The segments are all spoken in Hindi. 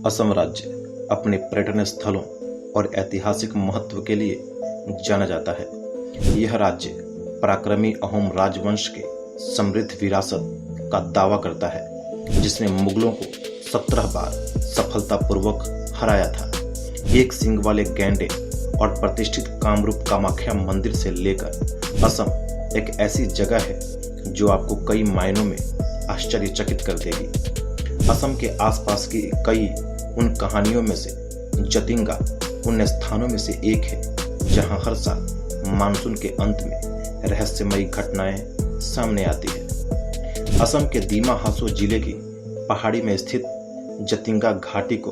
असम राज्य अपने पर्यटन स्थलों और ऐतिहासिक महत्व के लिए जाना जाता है। यह राज्य पराक्रमी अहोम राजवंश के समृद्ध विरासत का दावा करता है, जिसने मुगलों को 17 बार सफलतापूर्वक हराया था। एक सींग वाले गैंडे और प्रतिष्ठित कामरूप कामाख्या मंदिर से लेकर असम एक ऐसी जगह है जो आपको कई मायनों में आश्चर्यचकित कर देगी। असम के आसपास की कई उन कहानियों में से जतिंगा उन स्थानों में से एक है जहां हर साल मानसून के अंत में रहस्यमयी घटनाएं सामने आती है। असम के दीमा हासो जिले की पहाड़ी में स्थित जतिंगा घाटी को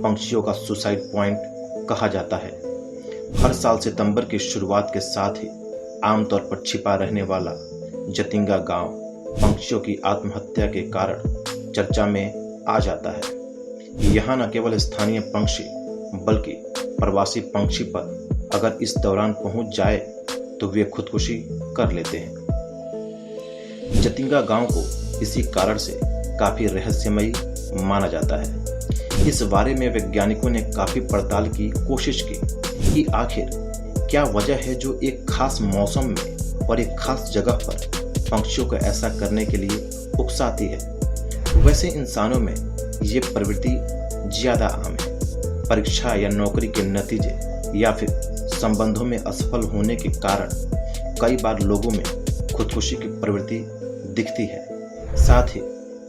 पंछियों का सुसाइड पॉइंट कहा जाता है। हर साल सितंबर की शुरुआत के साथ ही आमतौर पर छिपा रहने वाला जतिंगा गांव पंछियों की आत्महत्या के कारण चर्चा में आ जाता है। यहाँ न केवल स्थानीय पंछी बल्कि प्रवासी पंछी पर अगर इस दौरान पहुंच जाए तो वे खुदकुशी कर लेते हैं। जतिंगा गांव को इसी कारण से काफी रहस्यमयी माना जाता है। इस बारे में वैज्ञानिकों ने काफी पड़ताल की कोशिश की कि आखिर क्या वजह है जो एक खास मौसम में और एक खास जगह पर पंछियों को ऐसा करने के लिए उकसाती है। वैसे इंसानों में ये प्रवृत्ति ज्यादा आम है। परीक्षा या नौकरी के नतीजे या फिर संबंधों में असफल होने के कारण कई बार लोगों में खुदकुशी की प्रवृत्ति दिखती है। साथ ही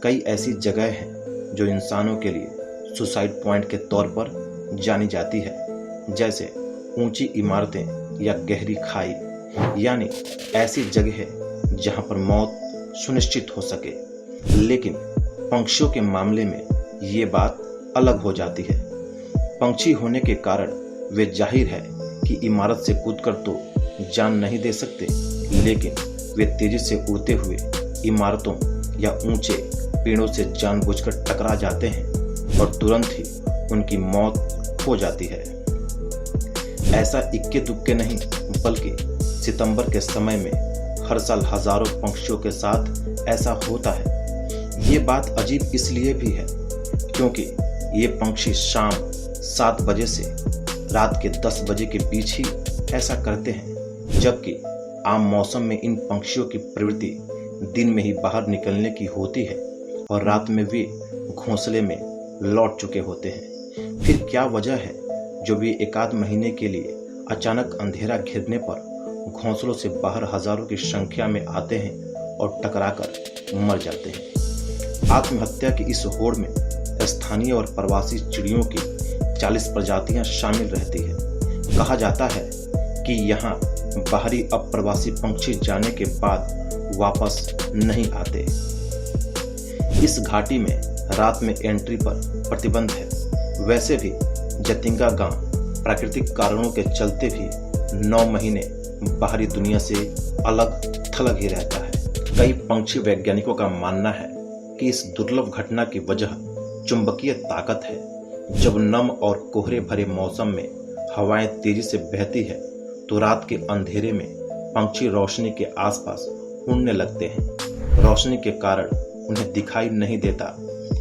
कई ऐसी जगह हैं जो इंसानों के लिए सुसाइड पॉइंट के तौर पर जानी जाती है, जैसे ऊंची इमारतें या गहरी खाई, यानी ऐसी जगह जहां पर मौत सुनिश्चित हो सके। लेकिन पंछियों के मामले में ये बात अलग हो जाती है। पंछी होने के कारण वे जाहिर है कि इमारत से कूदकर तो जान नहीं दे सकते, लेकिन वे तेजी से उड़ते हुए इमारतों या ऊंचे पेड़ों से जानबूझकर टकरा जाते हैं और तुरंत ही उनकी मौत हो जाती है। ऐसा इक्के दुक्के नहीं बल्कि सितंबर के समय में हर साल हजारों पंछियों के साथ ऐसा होता है। ये बात अजीब इसलिए भी है क्योंकि ये पंछी शाम 7 बजे से रात के 10 बजे के बीच ही ऐसा करते हैं, जबकि आम मौसम में इन पंछियों की प्रवृत्ति दिन में ही बाहर निकलने की होती है और रात में वे घोंसले में लौट चुके होते हैं। फिर क्या वजह है जो वे एकाध महीने के लिए अचानक अंधेरा घिरने पर घोंसलों से बाहर हजारों की संख्या में आते हैं और टकराकर मर जाते हैं। आत्महत्या की इस होड़ में स्थानीय और प्रवासी चिड़ियों की 40 प्रजातियां शामिल रहती है। कहा जाता है कि यहाँ बाहरी अप्रवासी पंछी जाने के बाद वापस नहीं आते। इस घाटी में रात में एंट्री पर प्रतिबंध है। वैसे भी जतिंगा गांव प्राकृतिक कारणों के चलते भी 9 महीने बाहरी दुनिया से अलग थलग ही रहता है। कई पंछी वैज्ञानिकों का मानना है कि इस दुर्लभ घटना की वजह चुंबकीय ताकत है। जब नम और कोहरे भरे मौसम में हवाएं तेजी से बहती है तो रात के अंधेरे में पंछी रोशनी के आसपास उड़ने लगते हैं। रोशनी के कारण उन्हें दिखाई नहीं देता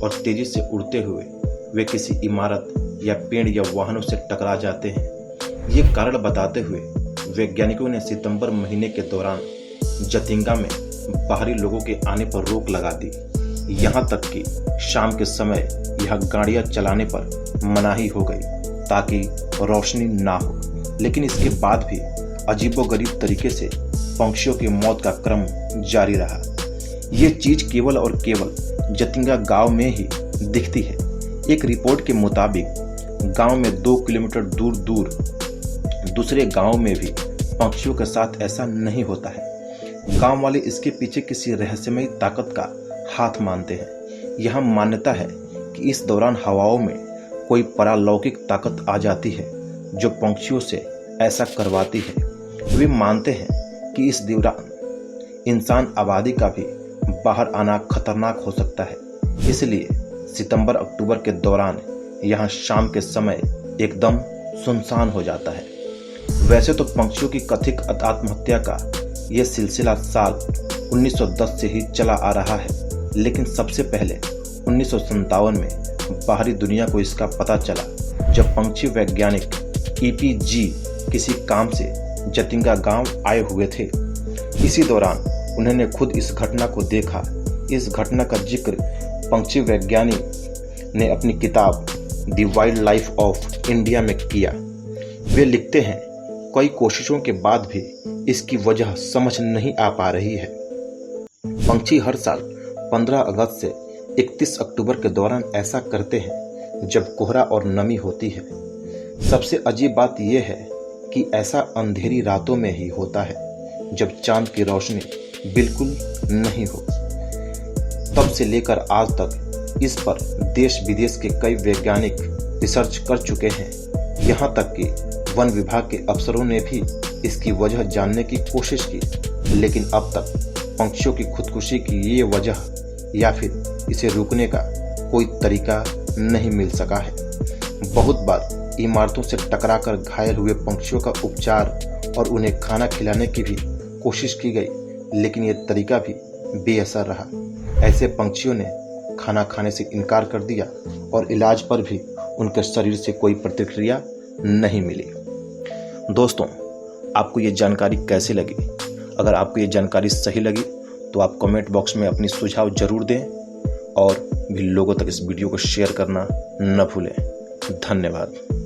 और तेजी से उड़ते हुए वे किसी इमारत या पेड़ या वाहनों से टकरा जाते हैं। ये कारण बताते हुए वैज्ञानिकों ने सितंबर महीने के दौरान जतिंगा में बाहरी लोगों के आने पर रोक लगा दी। यहाँ तक कि शाम के समय यह गाड़ियां चलाने पर मनाही हो गई ताकि रोशनी ना हो। लेकिन इसके बाद भी अजीबोगरीब तरीके से पंछियों की मौत का क्रम जारी रहा। ये चीज केवल और केवल जतिंगा गांव में ही दिखती है। एक रिपोर्ट के मुताबिक गांव में 2 किलोमीटर दूर दूर दूसरे गांव में भी पंछियों के साथ ऐसा नहीं होता है। गांव वाले इसके पीछे किसी रहस्यमयी ताकत का हाथ मानते हैं। यह मान्यता है कि इस दौरान हवाओं में कोई पारलौकिक ताकत आ जाती है जो पंछियों से ऐसा करवाती है। वे मानते हैं कि इस दौरान इंसान आबादी का भी बाहर आना खतरनाक हो सकता है। इसलिए सितंबर अक्टूबर के दौरान यहाँ शाम के समय एकदम सुनसान हो जाता है। वैसे तो पंछियों की कथित आत्महत्या का यह सिलसिला साल 1910 से ही चला आ रहा है, लेकिन सबसे पहले 1957 में बाहरी दुनिया को इसका पता चला जब पंक्षी वैज्ञानिक EPG किसी काम से जतिंगा गांव आए हुए थे। इसी दौरान उन्होंने खुद इस घटना को देखा। इस घटना का जिक्र पंक्षी वैज्ञानिक ने अपनी किताब the wild life of India में किया। वे लिखते हैं, कई कोशिशों के बाद भी इसकी वजह समझ नहीं आ पा रही है। पंछी हर साल 15 अगस्त से 31 अक्टूबर के दौरान ऐसा करते हैं जब कोहरा और नमी होती है। सबसे अजीब बात यह है कि ऐसा अंधेरी रातों में ही होता है जब चांद की रोशनी बिल्कुल नहीं हो। तब से लेकर आज तक इस पर देश विदेश के कई वैज्ञानिक रिसर्च कर चुके हैं। यहाँ तक कि वन विभाग के अफसरों ने भी इसकी वजह जानने की कोशिश की, लेकिन अब तक पंछियों की खुदकुशी की ये वजह या फिर इसे रोकने का कोई तरीका नहीं मिल सका है। बहुत बार इमारतों से टकराकर घायल हुए पंछियों का उपचार और उन्हें खाना खिलाने की भी कोशिश की गई, लेकिन ये तरीका भी बेअसर रहा। ऐसे पंछियों ने खाना खाने से इनकार कर दिया और इलाज पर भी उनके शरीर से कोई प्रतिक्रिया नहीं मिली। दोस्तों, आपको ये जानकारी कैसी लगी? अगर आपको ये जानकारी सही लगी तो आप कमेंट बॉक्स में अपनी सुझाव जरूर दें और भी लोगों तक इस वीडियो को शेयर करना न भूलें। धन्यवाद।